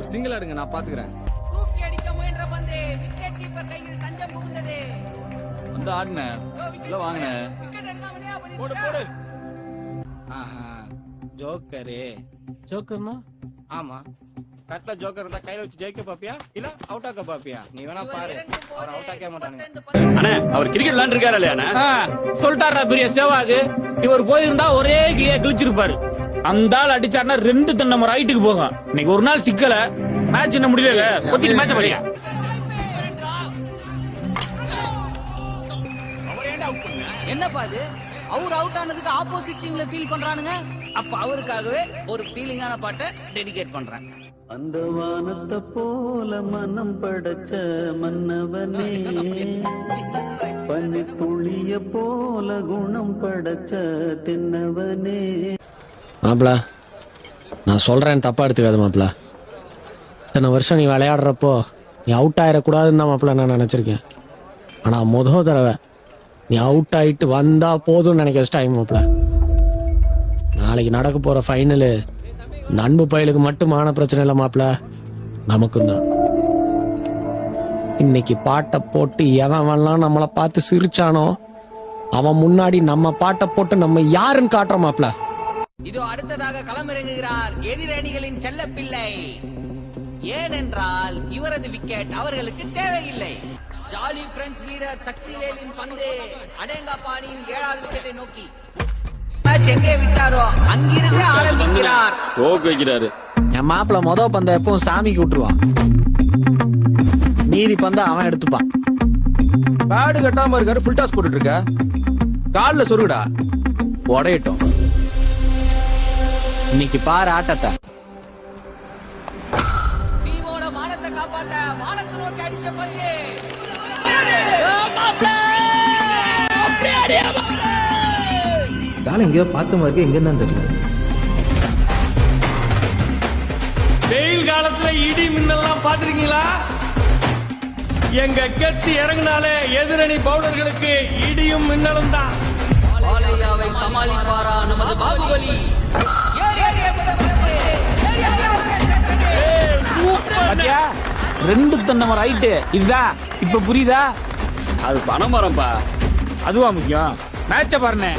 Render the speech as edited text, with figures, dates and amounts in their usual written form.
ஒரு சிங்கிள் ஆடுங்க, நான் பாத்துக்கிறேன். தூக்கி அடிக்க முயன்ற பந்து விக்கெட் கீப்பர் கையில் தஞ்சம் புகுந்தது. வந்து ஆடுன இல்ல வாங்கின விக்கெட் எடுக்காமலே போடு போடு. ஜோக்கரு. ஜோக்கர்னா? ஆமா, கரெக்டா ஜோக்கர் இருந்தா கையில வச்சு ஜெயிக்க பாப்பியா இல்ல அவுட் ஆக்க பாப்பியா? நீ வேணா பாரு, அவர் அவுட் ஆக்க மாட்டானுங்க. அண்ணே, அவர் கிரிக்கெட் விளையாண்டுருக்காரு இல்லையாண்ணே? சொல்லிட்டாரா பெரிய சேவாகு. இவர் போயிருந்தா ஒரே கிளியா கிழிச்சிருப்பாரு. அந்த ஆள் அடிச்சாருன்னா 2 தென்னை மரம் ரைட்டுக்கு போகும். இன்னைக்கு ஒரு நாள் சிக்கல, மேட்ச் என்ன முடியல. கொத்திட்டு மேட்ச் படியா. என்னப்பா அது? அவர் அவுட் ஆனதுக்கு ஆப்போசிட் டீம்ல ஃபீல் பண்றானுங்க. அப்ப அவருக்காகவே ஒரு ஃபீலிங்கான பாட்டை டெடிகேட் பண்றேன். அந்த வானத்தை போல மனம் படைச்ச மன்னவனே, பனி துளிய போல குணம் படைச்ச தின்னவனே. மாப்பிள, நான் சொல்றேன், தப்பா எடுத்துக்காது மாப்பிள. இத்தனை வருஷம் நீ விளையாடுறப்போ நீ அவுட் ஆயிடக்கூடாதுன்னு தான் மாப்பிள நான் நினைச்சிருக்கேன். ஆனா முதல் தடவை நீ அவுட் ஆயிட்டு வந்தா போதும்னு நினைக்கிற டைம் மாப்பிள. நாளைக்கு நடக்க போற ஃபைனலு இந்த அன்பு பயலுக்கு மட்டுமான பிரச்சனை இல்லை மாப்பிள, நமக்கும் தான். இன்னைக்கு பாட்டை போட்டு எவன்லாம் நம்மளை பார்த்து சிரிச்சானோ அவன் முன்னாடி நம்ம பாட்டை போட்டு நம்ம யாருன்னு காட்டுற மாப்பிள. இதோ அடுத்ததாக களமிறங்குகிறார் எதிரணிகளின் செல்ல பிள்ளை. ஏனென்றால் இவரது விக்கெட் அவர்களுக்கு தேவையில்லை. ஜாலி ஃப்ரெண்ட்ஸ் வீரர் சக்திவேலின் பந்து அடேங்காபாணியின் 7வது விக்கெட்டை நோக்கி மேட்ச் எங்கே விட்டாரோ அங்கிருந்து ஆரம்பிக்கிறார். ஸ்ட்ரோக் வைக்கிறாரு. என் மாப்பிள மொதல் பந்தை எப்பவும் சாமிக்கு விட்டுருவான், மீதி பந்தை அவன் எடுத்துப்பான். பேடு கட்டாம இருக்காரு, ஃபுல் டாஸ் போட்டுட்டு இருக்க. கால்ல சொருகுடா, உடையட்டும். இன்னைக்கு பாரு ஆட்டத்தை. டீமோட மானத்தை காப்பாத்த வானத்தை நோக்கி அடிச்ச பந்து காலம் எங்கேயோ பார்த்த மாதிரி எங்க என்னன்னு தெரியல. வெயில் காலத்துல இடி மின்னல்லாம் பாத்திருக்கீங்களா? எங்க கெத்து இறங்கினாலே எதிரணி பவுலர்களுக்கு இடியும் மின்னலும் தான். பாலையாவை சமாளிப்பாரா நமது பாகுபலி? பாத்தியா, 2 தென்னை மரம் ரைட்டு. இதுதான் இப்ப புரியுதா? அது பனைமரம்பா. அதுவா முக்கியம்? மேட்ச பாருங்க.